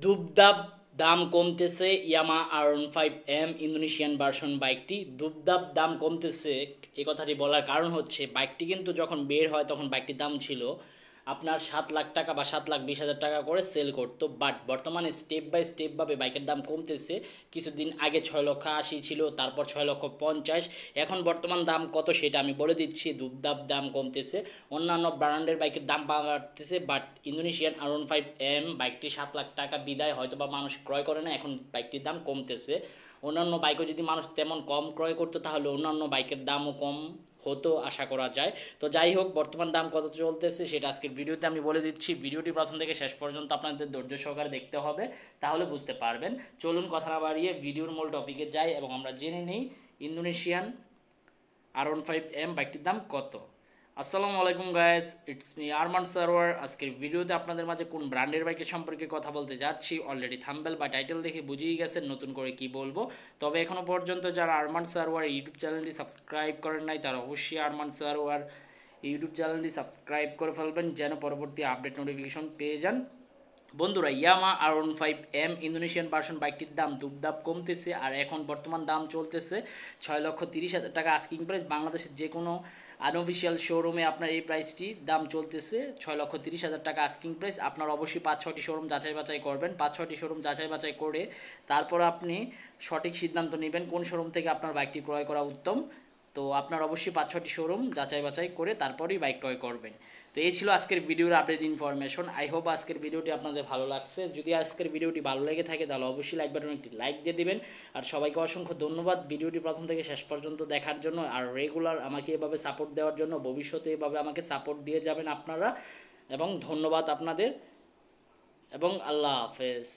দুবদাব দাম কমতেছে ইয়ামা R15M Indonesian version বাইকটি দুবদাব দাম কমতেছে। এই কথাটি বলার কারণ হচ্ছে বাইকটি কিন্তু যখন বের হয় তখন বাইকটির দাম ছিল আপনার 7 লাখ টাকা বা 7,20,000 টাকা করে সেল করতো, বাট বর্তমানে স্টেপ বাই স্টেপ ভাবে বাইকের দাম কমতেছে। কিছুদিন আগে 6,80,000 ছিল, তারপর 6,50,000, এখন বর্তমান দাম কত সেটা আমি বলে দিচ্ছি। দুবদাব দাম কমতেছে, অন্যান্য ব্র্যান্ডের বাইকের দাম বাড়তেছে, বাট ইন্দোনেশিয়ান R15M বাইকটি 7 লাখ টাকা বিদায় হয়তো বা মানুষ ক্রয় করে না, এখন বাইকটির দাম কমতেছে। অন্যান্য বাইকও যদি মানুষ তেমন কম ক্রয় করতো তাহলে অন্যান্য বাইকের দামও কম হতো আশা করা যায়। তো যাই হোক, বর্তমান দাম কত চলতেছে সেটা আজকের ভিডিওতে আমি বলে দিচ্ছি। ভিডিওটি প্রথম থেকে শেষ পর্যন্ত আপনাদের ধৈর্য সহকারে দেখতে হবে, তাহলে বুঝতে পারবেন। চলুন কথা না বাড়িয়ে ভিডিওর মূল টপিকে যাই এবং আমরা জেনে নিই ইন্দোনেশিয়ান R15M বাইকটির দাম কত। আসসালামু আলাইকুম guys, it's me Arman Sarwar. আজকের ভিডিওতে আপনাদের মাঝে কোন ব্র্যান্ডের বাইকের সম্পর্কে কথা বলতে যাচ্ছি অলরেডি থাম্বনেল বা টাইটেল দেখে বুঝিয়ে গেছেন নতুন করে কি বলবো। তবে এখনো পর্যন্ত যারা আরমান সারোয়ার ইউটিউব চ্যানেলটি সাবস্ক্রাইব করেন নাই তারা অবশ্যই আরমান সারোয়ার ইউটিউব চ্যানেলটি সাবস্ক্রাইব করে ফেলবেন যেন পরবর্তী আপডেট নোটিফিকেশন পেয়ে যান। বন্ধুরা, ইয়ামা R15M ইন্দোনেশিয়ান ভার্সন বাইকটির দাম দুবদাব কমতেছে, আর এখন বর্তমান দাম চলতেছে 6,30,000 টাকা আস্কিং প্রাইস। বাংলাদেশের যে কোনো আনঅফিসিয়াল শোরুমে আপনার এই প্রাইসটি দাম চলতেছে 6,30,000 টাকা আস্কিং প্রাইস। আপনার অবশ্যই 5-6টি শোরুম যাচাই বাছাই করবেন, 5-6টি শোরুম যাচাই বাছাই করে তারপর আপনি সঠিক সিদ্ধান্ত নেবেন কোন শোরুম থেকে আপনার বাইকটি ক্রয় করা উত্তম। তো আপনার অবশ্যই 5-6টি শোরুম যাচাই বাছাই করে তারপরেই বাইক ক্রয় করবেন। তো এই ছিল আজকের ভিডিওর আপডেট ইনফরমেশন। আই হোপ আজকের ভিডিওটি আপনাদের ভালো লাগছে। যদি আজকের ভিডিওটি ভালো লেগে থাকে তাহলে অবশ্যই লাইক বাটনে একটি লাইক দিয়ে দিবেন। আর সবাইকে অসংখ্য ধন্যবাদ ভিডিওটি প্রথম থেকে শেষ পর্যন্ত দেখার জন্য, আর রেগুলার আমাকে এভাবে সাপোর্ট দেওয়ার জন্য। ভবিষ্যতে এভাবে আমাকে সাপোর্ট দিয়ে যাবেন আপনারা, এবং ধন্যবাদ আপনাদের, এবং আল্লাহ হাফেজ।